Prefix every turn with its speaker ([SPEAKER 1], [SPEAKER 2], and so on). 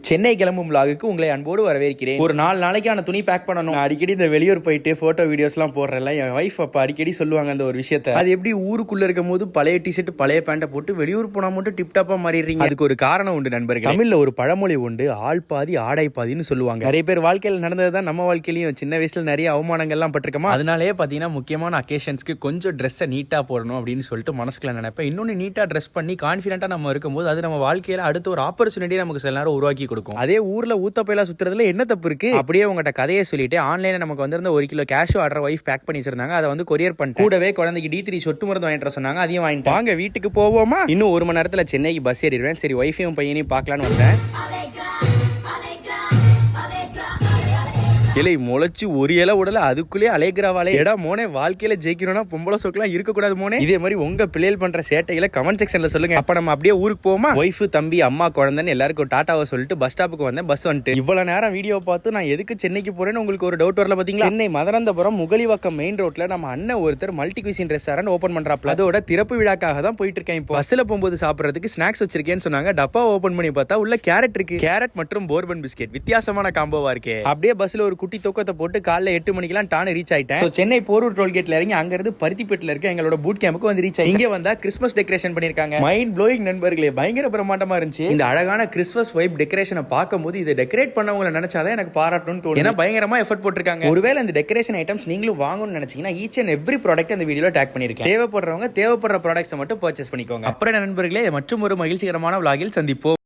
[SPEAKER 1] சென்னை கிளம்பும் vlogக்கு உங்களை அன்போடு வரவேற்கிறேன். ஒரு 4 நாளைக்கான துணி பேக் பண்ணணும். அடிக்கடி இந்த வெளியூர் போயிட்டு போட்டோ வீடியோஸ்லாம் போடுறேன்ல, என் வைஃப் அப்போ அடிக்கடி சொல்லுவாங்க அந்த ஒரு விஷயத்தை. அது எப்படி ஊருக்குள்ள இருக்கும் போது பழைய டிஷர்ட் பழைய பேண்ட்டை போட்டு வெளியூர் போனா மட்டும் டிப்டாப்பா மாறிடுறீங்க? அதுக்கு ஒரு காரணம் உண்டு நண்பர்கள். தமிழ்ல ஒரு பழமொழி உண்டு, ஆள் பாதி ஆடை பாதின்னு சொல்லுவாங்க. நிறைய பேர் வாழ்க்கையில் நடந்ததுதான் நம்ம வாழ்க்கையிலையும். சின்ன வயசுல நிறைய அவமானங்கள்லாம் பட்டிருக்கோமா, அதனாலே பாத்தீங்கன்னா முக்கியமான அக்கேஷன்ஸ்க்கு கொஞ்சம் ட்ரெஸ்ஸை நீட்டா போடணும் அப்படின்னு சொல்லிட்டு மனசுக்குள்ள நினைப்பேன். இன்னொன்னு நீட்டா ட்ரெஸ் பண்ணி கான்ஃபிடென்ட்டா நம்ம இருக்கும்போது அது நம்ம வாழ்க்கையில அடுத்த ஒரு ஆப்பர்ச்சுனிட்டி நமக்கு சில நேரம் உருவாக்கி கொடுக்கும். அதே ஊர்ல ஊத்தப்பையில சுத்துறதுல என்ன தப்பு இருக்கு? அப்படியே உங்கள்கிட்ட கதையை சொல்லிட்டு ஆன்லைன்ல நமக்கு வந்திருந்த 1 kilo cash order wife pack பண்ணி வச்சிருந்தாங்க. அதை வந்து கொரியர் பண்ணிட்டு கூடவே குழந்தைக்கு D3 சொட்டு மருந்து வாங்கிட்டு சொன்னாங்க. அதையும் வாங்கிட்டு வாங்க வீட்டுக்கு போவோமா. இன்னும் 1 மணி நேரத்துல சென்னைக்கு பஸ் ஏறிடுவேன். சரி வைஃபையும் பையனையும் பார்க்கலான்னு வந்தேன். இலை முளைச்சு ஒரு இலை உடல அதுக்குள்ளே அலைக்கிறாவாலே. எடா மோனே, வாழ்க்கையில ஜெயிக்கணும்னா பொம்பளை சோக்கெல்லாம் இருக்கக்கூடாது மோனே. இதே மாதிரி உங்க பிள்ளைகள் பண்ற சேட்டைகளை கமெண்ட் செக்ஷன்ல சொல்லுங்க. அப்ப நம்ம அப்படியே ஊருக்கு போவோமா. ஒய்ஃப் தம்பி அம்மா குழந்தைன்னு எல்லாருக்கும் டாட்டாவை சொல்லிட்டு பஸ் ஸ்டாப்புக்கு வந்தேன். பஸ் வந்துட்டு இவ்வளவு நேரம் வீடியோ பார்த்து நான் எதுக்கு சென்னைக்கு போறேன்னு உங்களுக்கு ஒரு டவுட் வரல பாத்தீங்களா? சென்னை மதுராந்தபுரம் முகலிவாக்கம் மெயின் ரோட்ல நம்ம அண்ணன் ஒருத்தர் மல்டி குவிசின் ரெஸ்டாரண்ட் ஓபன் பண்றாப்ல. அதோட திறப்பு விழாக்காக தான் போயிட்டு இருக்கேன். இப்போ பஸ்ல போகும்போது சாப்பிடறதுக்கு ஸ்நாக்ஸ் வச்சிருக்கேன்னு சொன்னாங்க. டப்பா ஓபன் பண்ணி பார்த்தா உள்ள கேரட் இருக்கு. கேரட் மற்றும் போர்பன் பிஸ்கெட் வித்தியாசமான காம்போவா இருக்கு. அப்படியே பஸ்ல ஒரு குட்டி தூக்கத்தை போட்டு காலைல 8 மணிக்கெல்லாம் டான ரீச் ஆயிட்டேன். சென்னை போரூர் டோல்கேட்ல இறங்கி அங்க இருந்து பருத்திப்பேட்ல இருக்க எங்களோட பூட் கேம்புக்கு வந்து ரீச் ஆகி இங்க வந்தா கிறிஸ்மஸ் டெக்கரேஷன் பண்ணிருக்காங்க. மைண்ட் ப்ளோயிங் நண்பர்களே, பயங்கர பிரம்மாண்டமா இருந்துச்சு. இந்த அழகான கிறிஸ்மஸ் வைப் டெக்கரேஷனை பார்க்கும்போது இதை டெக்கரேட் பண்ணவங்களை நினைச்சாதான் எனக்கு பாராட்டணும்னு தோணும். ஏன்னா பயங்கரமா எஃபர்ட் போட்டிருக்காங்க. ஒருவேளை இந்த டெக்கரேஷன் ஐட்டம்ஸ் நீங்களும் வாங்கணும்னு நினைச்சீங்கன்னா ஈச் அண்ட் எவ்ரி ப்ராடக்ட் அந்த வீடியோல டேக் பண்ணிருக்கேன். தேவைப்படுறவங்க தேவைப்படுற ப்ராடக்ட்ஸ் மட்டும் பர்ச்சேஸ் பண்ணிக்கோங்க. அப்புறம் நண்பர்களே, மற்றும் ஒரு மகிழ்ச்சிகரமான vlogல் சந்திப்போம்.